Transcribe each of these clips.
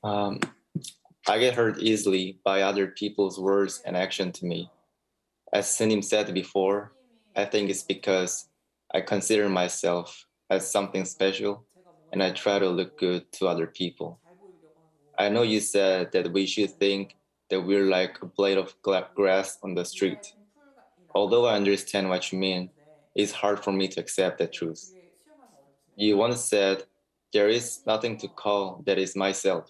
Um, I get hurt easily by other people's words and action to me. As Sinim said before, I think it's because I consider myself as something special and I try to look good to other people. I know you said that we should think that we're like a blade of grass on the street. Although I understand what you mean, it's hard for me to accept that truth. You once said, there is nothing to call that is myself.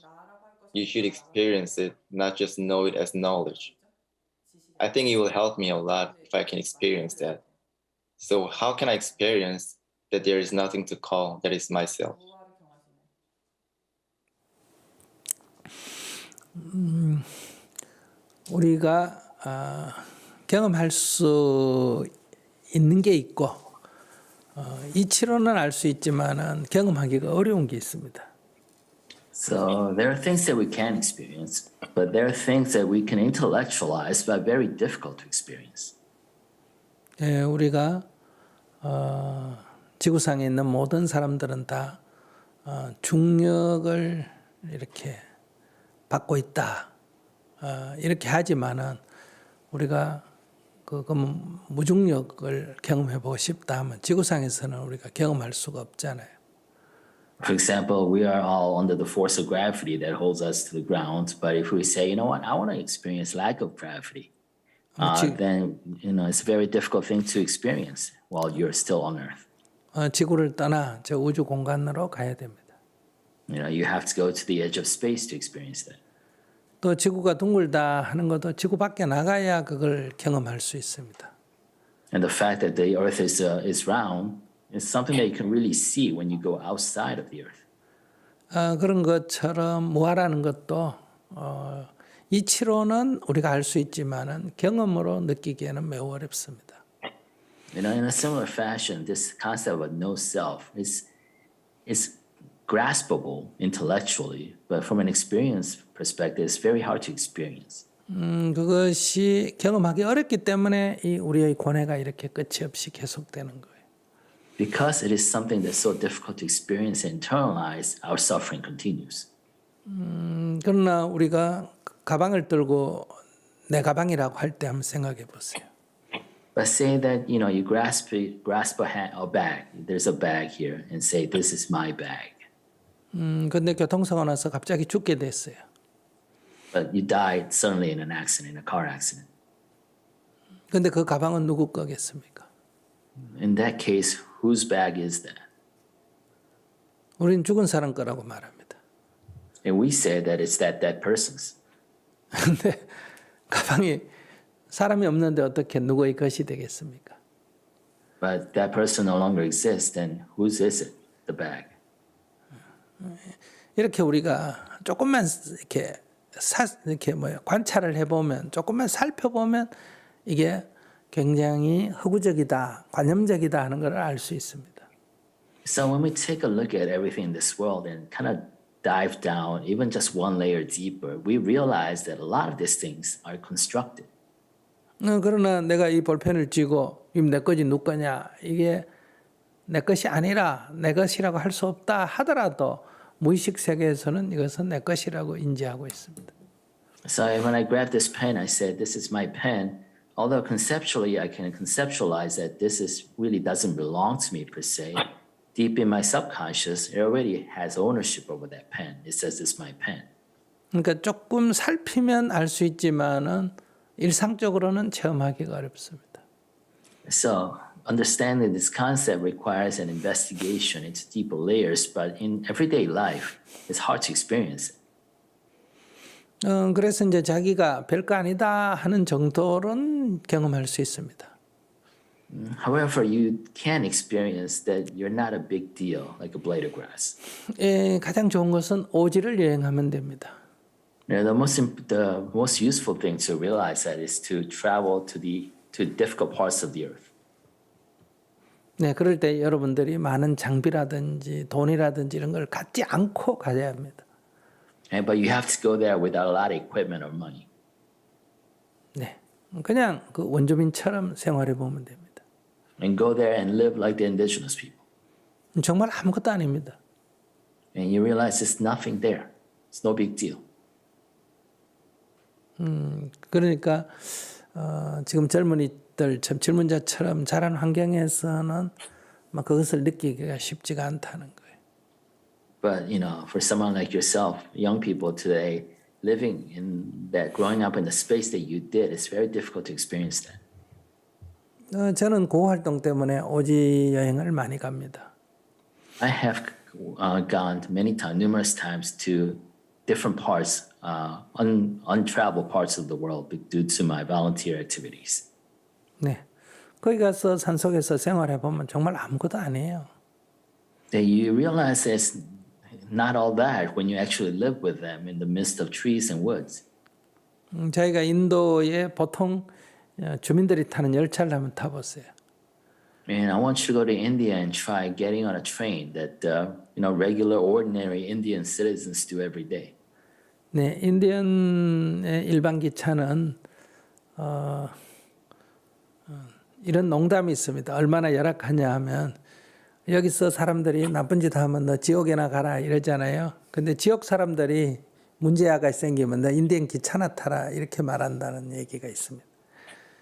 You should experience it, not just know it as knowledge. I think it will help me a lot if I can experience that. So, how can I experience that there is nothing to call that is myself? 우리가 경험할 수 있는 게 있고 이치로는 알 수 있지만은 경험하기가 어려운 게 있습니다. So there are things that we can experience, but there are things that we can intellectualize but very difficult to experience. 우리가 지구상에 있는 모든 사람들은 다 중력을 이렇게 받고 있다. 이렇게 하지만은 우리가 그 무중력을 경험해 보고 싶다 하면 지구상에서는 우리가 경험할 수가 없잖아요. For example, we are all under the force of gravity that holds us to the ground. But if we say, you know what, I want to experience lack of gravity, then it's a very difficult thing to experience while you're still on Earth. 지구를 떠나 저 우주 공간으로 가야 됩니다. You have to go to the edge of space to experience that. 또 지구가 둥글다 하는 것도 지구 밖에 나가야 그걸 경험할 수 있습니다. And the fact that the Earth is round is something that you can really see when you go outside of the Earth. 그런 것처럼 무아라는 것도 이치로는 우리가 알 수 있지만은 경험으로 느끼기에는 매우 어렵습니다. In a similar fashion, this concept of no self is graspable intellectually, but from an experience perspective, it's very hard to experience. 그것이 경험하기 어렵기 때문에 우리의 고뇌가 이렇게 끝이 없이 계속되는 거예요. Because it is something that's so difficult to experience and internalize, our suffering continues. 그러나 우리가 가방을 들고 내 가방이라고 할 때 한번 생각해 보세요. But say that you grasp a bag. There's a bag here, and say this is my bag. 근데 교통사고 나서 갑자기 죽게 됐어요. But you died suddenly in an accident, a car accident. 근데 그 가방은 누구 거겠습니까? In that case, whose bag is that? 우리는 죽은 사람 거라고 말합니다. And we say that it's that person's. 근데 가방이 사람이 없는데 어떻게 누구의 것이 되겠습니까? But that person no longer exists, then whose is it? The bag. 이렇게 우리가 조금만 이렇게 관찰을 해보면, 조금만 살펴보면 이게 굉장히 허구적이다, 관념적이다 하는 걸 알 수 있습니다. So when we take a look at everything in this world and kind of dive down, even just one layer deeper, we realize that a lot of these things are constructed. 그러나 내가 이 볼펜을 쥐고 내 것이 누구 거냐, 이게 내 것이 아니라 내 것이라고 할 수 없다 하더라도 무의식 세계에서는 이것은 내 것이라고 인지하고 있습니다. So when I grabbed this pen, I said, this is my pen. Although conceptually, I can conceptualize that this really doesn't belong to me per se. Deep in my subconscious, it already has ownership over that pen. It says it's my pen. 그러니까 조금 살피면 알 수 있지만은 일상적으로는 체험하기가 어렵습니다. So understanding this concept requires an investigation into deeper layers, but in everyday life, it's hard to experience it. 그래서 이제 자기가 별거 아니다 하는 정도는 경험할 수 있습니다. However, you can experience that you're not a big deal, like a blade of grass. 가장 좋은 것은 오지를 여행하면 됩니다. The most useful thing to realize that is to travel to difficult parts of the earth. 네, 그럴 때 여러분들이 많은 장비라든지 돈이라든지 이런 걸 갖지 않고 가야 합니다. But you have to go there without a lot of equipment or money. 네, 그냥 그 원주민처럼 생활해 보면 됩니다. And go there and live like the indigenous people. 정말 아무것도 아닙니다. And you realize there's nothing there. It's no big deal. 그러니까 지금 젊은이들, 질문자처럼 자란 환경에서는 막 그것을 느끼기가 쉽지가 않다는 거예요. But for someone like yourself, young people today, living in that, growing up in the space that you did, it's very difficult to experience that. 저는 그 활동 때문에 오지 여행을 많이 갑니다. I have gone many times, numerous times to different parts, untraveled parts of the world due to my volunteer activities. 네, 거기 가서 산속에서 생활해 보면 정말 아무것도 아니에요. That you realize it's not all that when you actually live with them in the midst of trees and woods. 저희가 인도에 보통 주민들이 타는 열차를 한번 타보세요. And I want you to go to India and try getting on a train that regular, ordinary Indian citizens do every day. 네, 인디언의 일반 기차는 이런 농담이 있습니다. 얼마나 열악하냐 하면 여기서 사람들이 나쁜 짓 하면 너 지옥에나 가라 이러잖아요. 근데 지옥 사람들이 문제아가 생기면 너 인디언 기차나 타라 이렇게 말한다는 얘기가 있습니다.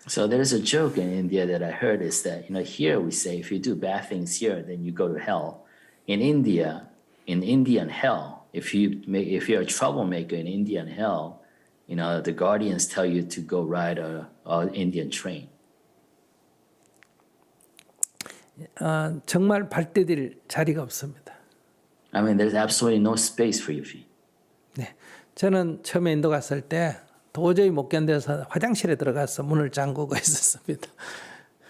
So there's a joke in India that I heard is that here we say if you do bad things here then you go to hell. In India, in Indian hell, if you're a troublemaker in Indian hell, the guardians tell you to go ride a Indian train. 정말 발 디딜 자리가 없습니다. I mean, there's absolutely no space for your feet. 네, 저는 처음에 인도 갔을 때 도저히 못 견뎌서 화장실에 들어가서 문을 잠그고 있었습니다.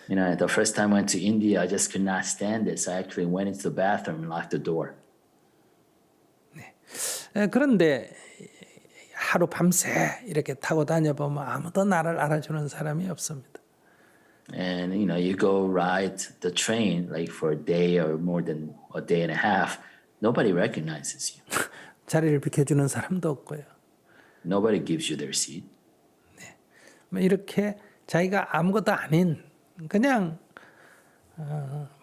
The first time I went to India, I just could not stand it, so I actually went into the bathroom and locked the door. 그런데 하루 밤새 이렇게 타고 다녀보면 아무도 나를 알아주는 사람이 없습니다. And you go ride the train like for a day or more than a day and a half, nobody recognizes you. 자리를 비켜주는 사람도 없고요. Nobody gives you their seat. 이렇게 자기가 아무것도 아닌 그냥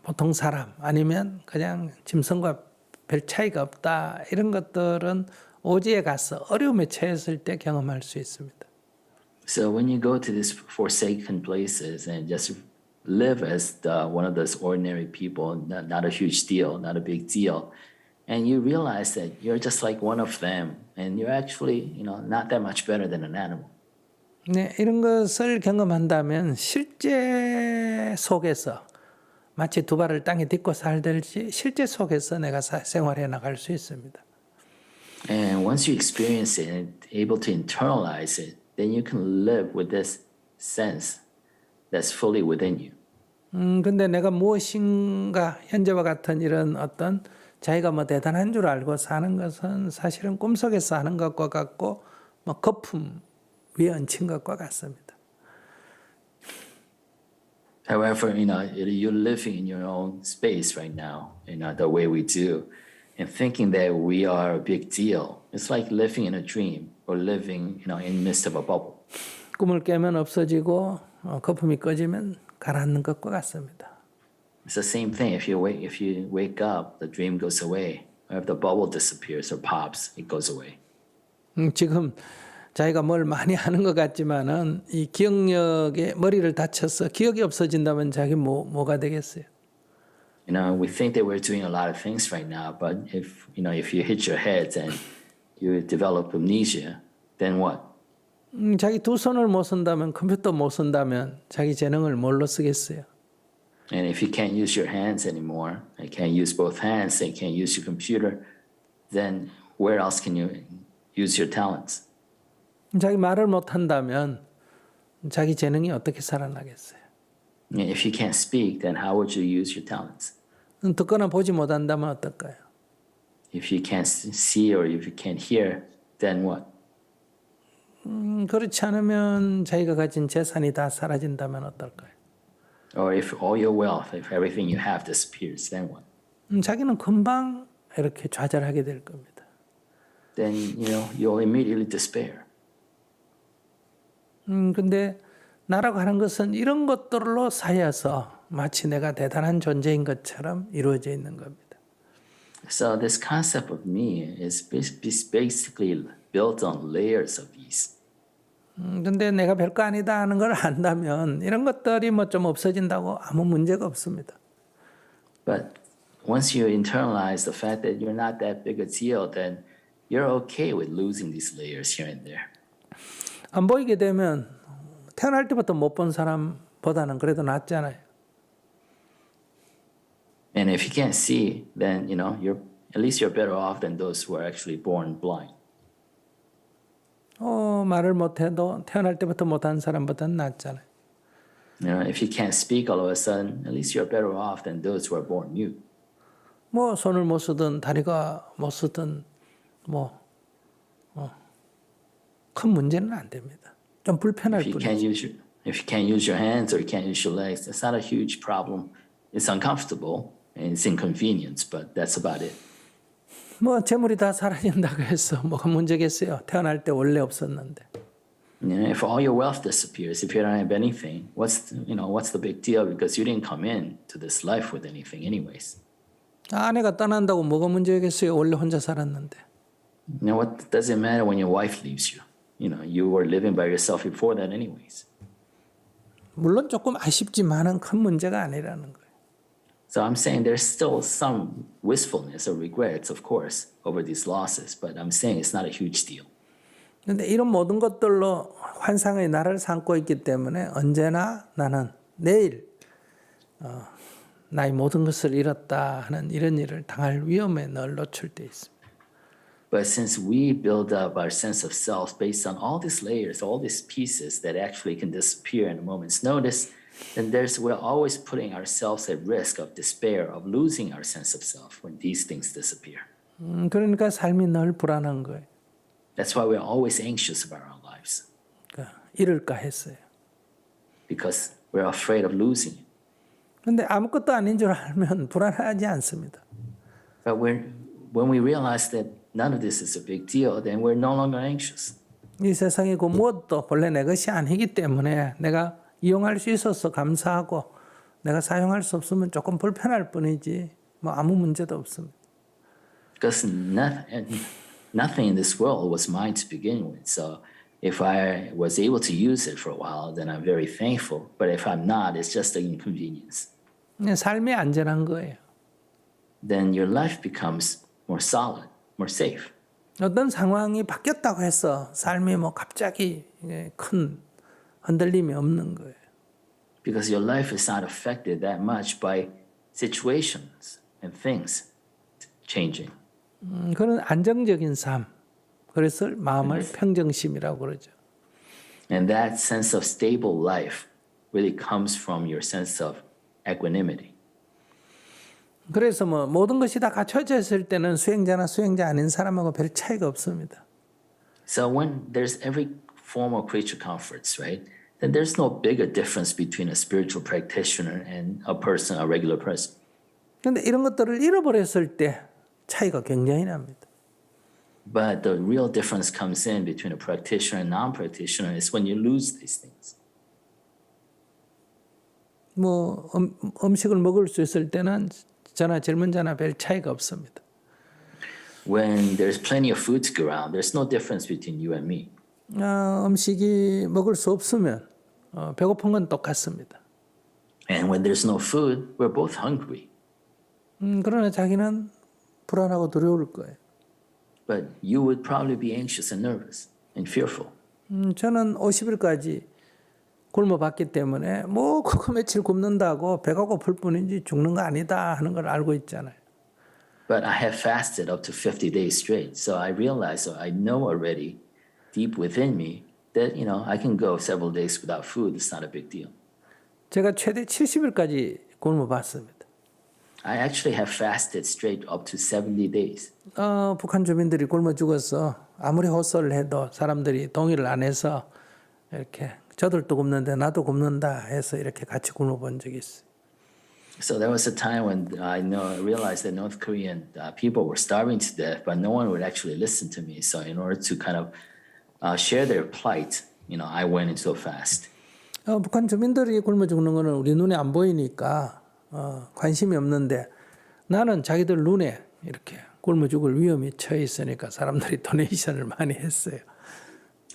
보통 사람 아니면 그냥 짐승과 별 차이가 없다 이런 것들은 오지에 가서 어려움에 처했을 때 경험할 수 있습니다. So when you go to these forsaken places and just live as one of those ordinary people, not a huge deal, not a big deal, and you realize that you're just like one of them, and you're actually, not that much better than an animal. 네, 이런 것을 경험한다면 실제 속에서 마치 두 발을 땅에 딛고 살듯이 실제 속에서 내가 생활해 나갈 수 있습니다. And once you experience it and able to internalize it, then you can live with this sense that's fully within you. 근데 내가 무엇인가 현재와 같은 이런 어떤 자기가 뭐 대단한 줄 알고 사는 것은 사실은 꿈속에서 하는 것과 같고 뭐 거품 위에 얹힌 것과 같습니다. However, you're living in your own space right now, the way we do, and thinking that we are a big deal. It's like living in a dream or living, in the midst of a bubble. 꿈을 깨면 없어지고 거품이 꺼지면 가라앉는 것과 같습니다. It's the same thing. If you wake up, the dream goes away. Or if the bubble disappears or pops, it goes away. 지금 자기가 뭘 많이 하는 것 같지만은 이 기억력에 머리를 다쳐서 기억이 없어진다면 자기 뭐가 되겠어요? We think that we're doing a lot of things right now, but if you hit your head and you develop amnesia, then what? 자기 두 손을 못 쓴다면 컴퓨터 못 쓴다면 자기 재능을 뭘로 쓰겠어요? And if you can't use your hands anymore, and can't use both hands, and can't use your computer, then where else can you use your talents? 자기 말을 못 한다면 자기 재능이 어떻게 살아나겠어요? And if you can't speak, then how would you use your talents? 듣거나 보지 못한다면 어떨까요? If you can't see or if you can't hear, then what? 그렇지 않으면 자기가 가진 재산이 다 사라진다면 어떨까요? Or if all your wealth, if everything you have disappears, then what? 자기는 금방 이렇게 좌절하게 될 겁니다. Then, you'll immediately despair. 근데 나라고 하는 것은 이런 것들로 쌓여서 마치 내가 대단한 존재인 것처럼 이루어져 있는 겁니다. So this concept of me is basically built on layers of these. 근데 내가 별거 아니다 하는 걸 안다면 이런 것들이 뭐 좀 없어진다고 아무 문제가 없습니다. But once you internalize the fact that you're not that big a deal, then you're okay with losing these layers here and there. 안 보이게 되면 태어날 때부터 못 본 사람보다는 그래도 낫잖아요. And if you can't see, then you're at least you're better off than those who are actually born blind. 말을 못해도 태어날 때부터 못한 사람보다는 낫잖아요. If you can't speak all of a sudden, at least you're better off than those who are born mute. 뭐 손을 못 쓰든 다리가 못 쓰든 큰 문제는 안 됩니다. 좀 불편할 If you can't 뿐이지. if you can't use your hands or you can't use your legs, that's not a huge problem. It's uncomfortable and it's inconvenience, but that's about it. 뭐 재물이 다 사라진다고 해서 뭐가 문제겠어요. 태어날 때 원래 없었는데. If all your wealth disappears, if you don't have anything, what's the big deal? Because you didn't come in to this life with anything, anyways. 아내가 떠난다고 뭐가 문제겠어요. 원래 혼자 살았는데. What does it matter when your wife leaves you? You were living by yourself before that, anyways. 물론 조금 아쉽지만은 큰 문제가 아니라는 거예요. So I'm saying there's still some wistfulness or regrets, of course, over these losses, but I'm saying it's not a huge deal. 그런데 이런 모든 것들로 환상의 나를 삼고 있기 때문에 언제나 나는 내일 나의 모든 것을 잃었다 하는 이런 일을 당할 위험에 늘 노출돼 있습니다. But since we build up our sense of self based on all these layers, all these pieces that actually can disappear in a moment's notice, then we're always putting ourselves at risk of despair, of losing our sense of self when these things disappear. 그러니까 삶이 늘 불안한 거예요. That's why we're always anxious about our lives, 그러니까 잃을까 했어요. because we're afraid of losing it. 그런데 아무것도 아닌 줄 알면 불안하지 않습니다. But when we realize that none of this is a big deal, then we're no longer anxious. 이 세상의 그 무엇도 본래 내 것이 아니기 때문에 내가 이용할 수 있어서 감사하고 내가 사용할 수 없으면 조금 불편할 뿐이지 뭐 아무 문제도 없습니다. Because nothing in this world was mine to begin with. So if I was able to use it for a while, then I'm very thankful. But if I'm not, it's just an inconvenience. 삶이 안전한 거예요. Then your life becomes more solid, more safe. 어떤 상황이 바뀌었다고 해서 삶이 뭐 갑자기 큰 흔들림이 없는 거예요. Because your life is not affected that much by situations and things changing. 그런 안정적인 삶, 그래서 마음을 평정심이라고 그러죠. And that sense of stable life really comes from your sense of equanimity. 그래서 뭐 모든 것이 다 갖춰져 있을 때는 수행자나 수행자 아닌 사람하고 별 차이가 없습니다. So when there's every form of creature comforts, right? Then there's no bigger difference between a spiritual practitioner and a person, a regular person. 그런데 이런 것들을 잃어버렸을 때 차이가 굉장히 납니다. But the real difference comes in between a practitioner and non-practitioner is when you lose these things. 뭐 음식을 먹을 수 있을 때는 저나 젊은 자나 별 차이가 없습니다. When there's plenty of food to go around, there's no difference between you and me. 음식이 먹을 수 없으면 배고픈 건 똑같습니다. And when there's no food, we're both hungry. 그러나 자기는 불안하고 두려울 거예요. But you would probably be anxious and nervous and fearful. 저는 50일까지 굶어봤기 때문에 뭐 그거 며칠 굶는다고 배가 고플 뿐이지 죽는 거 아니다 하는 걸 알고 있잖아요. But I have fasted up to 50 days straight. So I realize, or I know already deep within me that, I can go several days without food. It's not a big deal. 제가 최대 70일까지 굶어봤습니다. I actually have fasted straight up to 70 days. 북한 주민들이 굶어 죽어서 아무리 호소를 해도 사람들이 동의를 안 해서 이렇게 저들도 굶는데 나도 굶는다 해서 이렇게 같이 굶어본 적이 있어요. So there was a time when I realized that North Korean people were starving to death, but no one would actually listen to me. So in order to kind of share their plight, I went into a fast. 북한 주민들이 굶어 죽는 거는 우리 눈에 안 보이니까 관심이 없는데 나는 자기들 눈에 이렇게 굶어 죽을 위험에 처해 있으니까 사람들이 도네이션을 많이 했어요.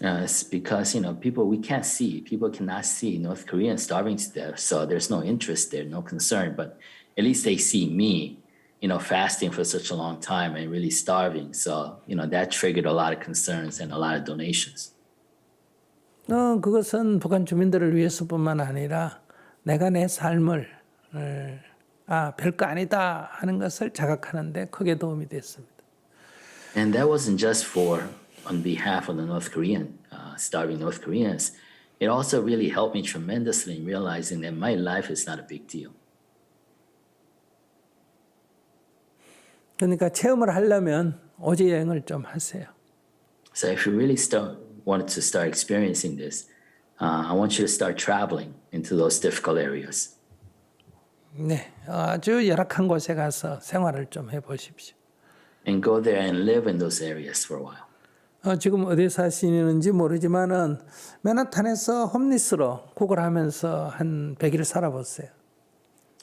It's because people we can't see. People cannot see North Koreans starving to death, so there's no interest there, no concern. But at least they see me, fasting for such a long time and really starving. So that triggered a lot of concerns and a lot of donations. 그것은 북한 주민들을 위해서뿐만 아니라 내가 내 삶을 별거 아니다 하는 것을 자각하는데 크게 도움이 됐습니다. And that wasn't just on behalf of the North Korean, starving North Koreans. It also really helped me tremendously in realizing that my life is not a big deal. 그러니까 체험을 하려면 오지 여행을 좀 하세요. So if you really wanted to start experiencing this, I want you to start traveling into those difficult areas. 네, 아주 열악한 곳에 가서 생활을 좀 해보십시오. And go there and live in those areas for a while. 지금 어디 사시는지 모르지만은 맨하탄에서 홈리스로 구걸하면서 한 100일 살아보세요.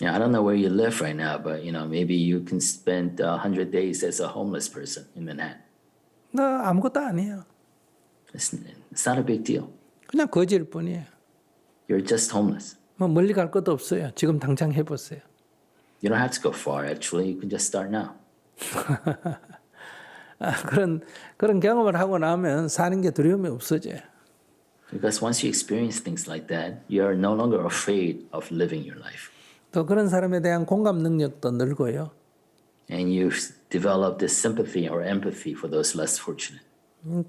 Yeah, I don't know where you live right now, but maybe you can spend 100 days as a homeless person in Manhattan. 아무것도 아니에요. It's not a big deal. 그냥 거지일 뿐이에요. You're just homeless. 뭐 멀리 갈 것도 없어요. 지금 당장 해보세요. You don't have to go far. Actually, you can just start now. 그런 경험을 하고 나면 사는 게 두려움이 없어져요. Because once you experience things like that, you're no longer afraid of living your life. 또 그런 사람에 대한 공감 능력도 늘고요. And you develop this sympathy or empathy for those less fortunate.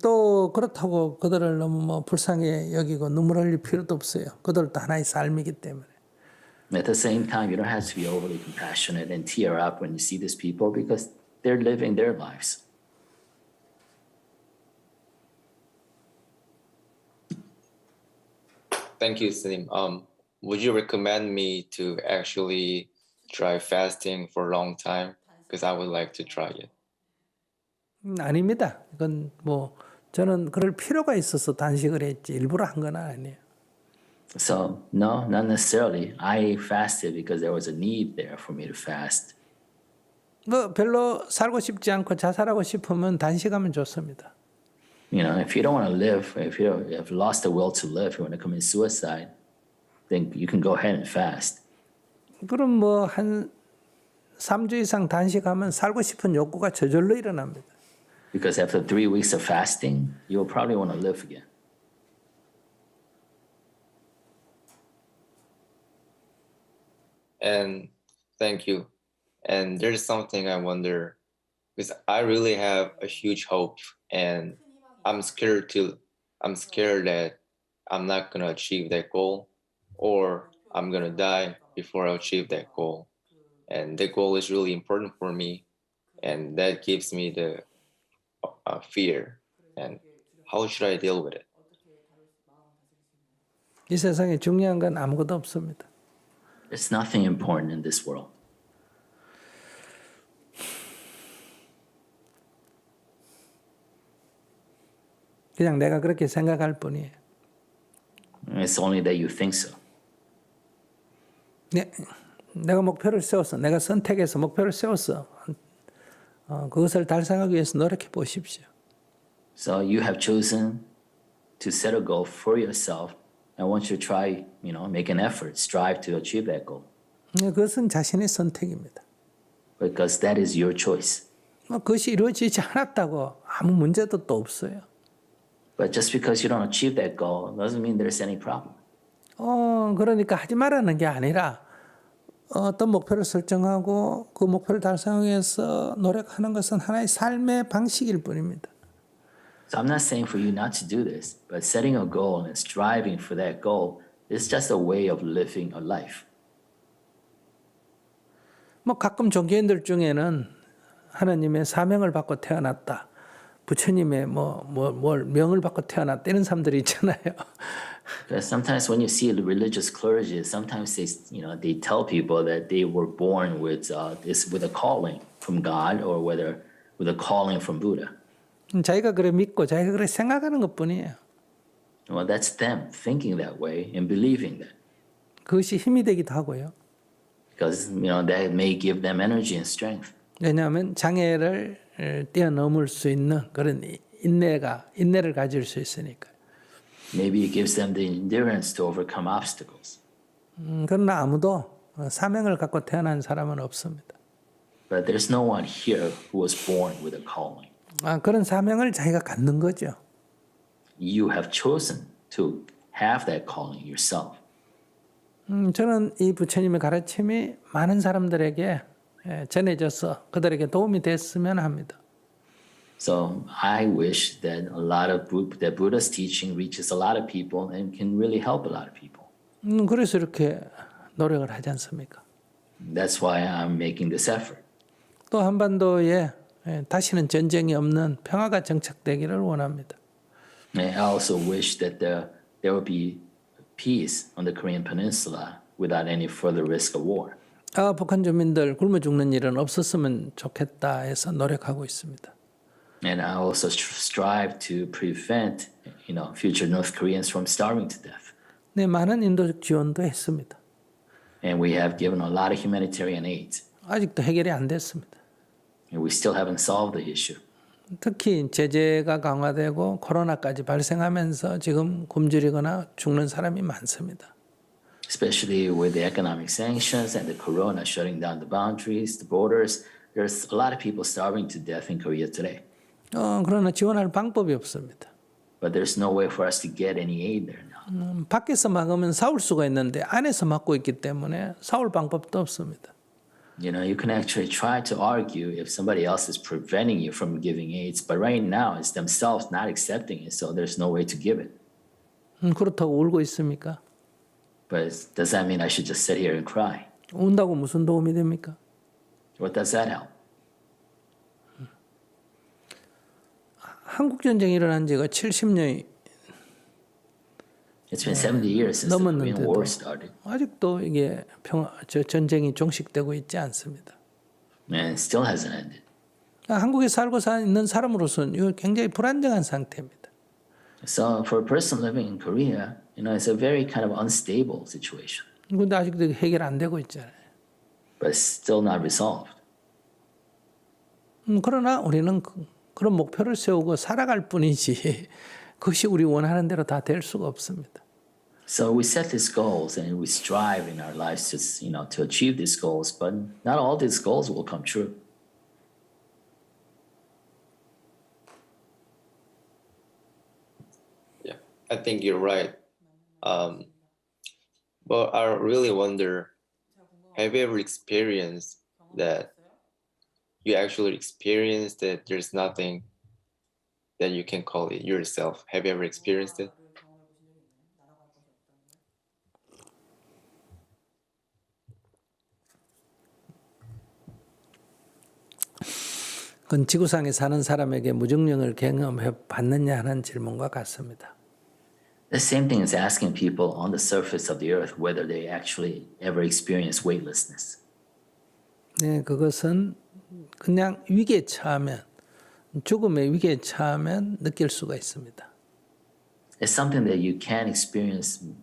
또 그렇다고 그들을 너무 불쌍히 여기고 눈물 흘릴 필요도 없어요. 그들도 하나의 삶이기 때문에. At the same time, you don't have to be overly compassionate and tear up when you see these people because they're living their lives. Thank you, Slim. Would you recommend me to actually try fasting for a long time? Because I would like to try it. 아닙니다. 이건 저는 그럴 필요가 있어서 단식을 했지 일부러 한 건 아니에요. So, no, not necessarily. I fasted because there was a need there for me to fast. 별로 살고 싶지 않고 자살하고 싶으면 단식하면 좋습니다. If you don't want to live, if you have lost the will to live, you want to commit suicide, then you can go ahead and fast. 그럼 한 3주 이상 단식하면 살고 싶은 욕구가 저절로 일어납니다. Because after 3 weeks of fasting, you'll probably want to live again. And thank you. And there's something I wonder, because I really have a huge hope, and I'm scared that I'm not gonna achieve that goal, or I'm gonna die before I achieve that goal. And that goal is really important for me, and that gives me the fear. And how should I deal with it? 이 세상에 중요한 건 아무것도 없습니다. There's nothing important in this world. 그냥 내가 그렇게 생각할 뿐이에요. It's only that you think so. 내가 목표를 세웠어. 내가 선택해서 목표를 세웠어. 그것을 달성하기 위해서 노력해 보십시오. So you have chosen to set a goal for yourself. I want you to try, make an effort, strive to achieve that goal. 그것은 자신의 선택입니다. Because that is your choice. 그것이 이루어지지 않았다고 아무 문제도 또 없어요. But just because you don't achieve that goal doesn't mean there's any problem. 그러니까 하지 말라는 게 아니라 어떤 목표를 설정하고 그 목표를 달성하기 위해서 노력하는 것은 하나의 삶의 방식일 뿐입니다. So I'm not saying for you not to do this, but setting a goal and striving for that goal is just a way of living a life. 가끔 종교인들 중에는 하나님의 사명을 받고 태어났다. 부처님의 명을 받고 태어났다. 이런 사람들이 있잖아요. Because sometimes when you see the religious clergy, sometimes they tell people that they were born with a calling from God or whether with a calling from Buddha. 자기가 그래 믿고 자기가 그래 생각하는 것뿐이에요. Well, that's them thinking that way and believing that. 그것이 힘이 되기도 하고요. Because that may give them energy and strength. 왜냐하면 장애를 뛰어넘을 수 있는 그런 인내를 가질 수 있으니까. Maybe it gives them the endurance to overcome obstacles. 그러나 아무도 사명을 갖고 태어난 사람은 없습니다. But there's no one here who was born with a calling. 그런 사명을 자기가 갖는 거죠. You have chosen to have that calling yourself. 저는 이 부처님의 가르침이 많은 사람들에게 전해져서 그들에게 도움이 됐으면 합니다. So I wish that that Buddha's teaching reaches a lot of people and can really help a lot of people. 그래서 이렇게 노력을 하지 않습니까? That's why I'm making this effort. 또 한반도에 다시는 전쟁이 없는 평화가 정착되기를 원합니다. And I also wish that there will be peace on the Korean Peninsula without any further risk of war. 북한 주민들 굶어 죽는 일은 없었으면 좋겠다 해서 노력하고 있습니다. And I also strive to prevent, future North Koreans from starving to death. 네, 많은 인도적 지원도 했습니다. And we have given a lot of humanitarian aid. 아직도 해결이 안 됐습니다. And we still haven't solved the issue. 특히 제재가 강화되고 코로나까지 발생하면서 지금 굶주리거나 죽는 사람이 많습니다. Especially with the economic sanctions and the corona shutting down the boundaries, the borders, there's a lot of people starving to death in Korea today. 그러나 지원할 방법이 없습니다. But there's no way for us to get any aid there now. 밖에서 막으면 싸울 수가 있는데 안에서 막고 있기 때문에 싸울 방법도 없습니다. You can actually try to argue if somebody else is preventing you from giving aids, but right now it's themselves not accepting it, so there's no way to give it. 그렇다고 울고 있습니까? But does that mean I should just sit here and cry? 운다고 무슨 도움이 됩니까? What does that help? 한국 전쟁이 일어난 지가 70년이 It's been 70 years since the Korean 넘었는데도 War started, 아직도 이게 전쟁이 종식되고 있지 않습니다. and it still hasn't ended. 한국에 살고 있는 사람으로서는 이거 굉장히 불안정한 상태입니다. So for a person living in Korea, it's a very kind of unstable situation, 그런데 아직도 해결 안 되고 있잖아요. but it's still not resolved. 그러나 우리는 그런 목표를 세우고 살아갈 뿐이지 그것이 우리 원하는 대로 다 될 수가 없습니다. So we set these goals and we strive in our lives to achieve these goals, but not all these goals will come true. Yeah, I think you're right. But I really wonder, have you ever experienced that you actually experienced that there's nothing that you can call it yourself? Have you ever experienced it? 그건 지구상에 사는 사람에게 무정령을 경험해 봤느냐 하는 질문과 같습니다. The same thing as asking people on the surface of the earth whether they actually ever experience weightlessness. 네, 그것은 그냥 위기에 처하면 죽음의 위기에 처하면 느낄 수가 있습니다. It's something that you can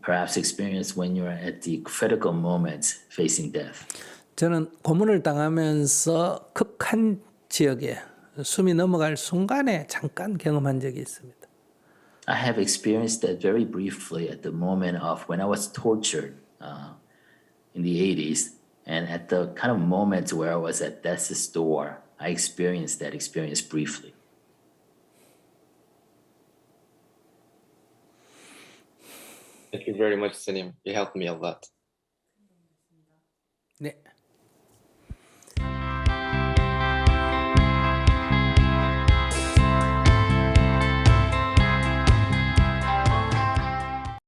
perhaps experience when you're at the critical moments facing death. 저는 고문을 당하면서 극한 지역에 숨이 넘어갈 순간에 잠깐 경험한 적이 있습니다. I have experienced that very briefly at the moment of when I was tortured in the 80s, and at the kind of moment where I was at death's door, I experienced that experience briefly. Thank you very much, Sanim. You helped me a lot. 네.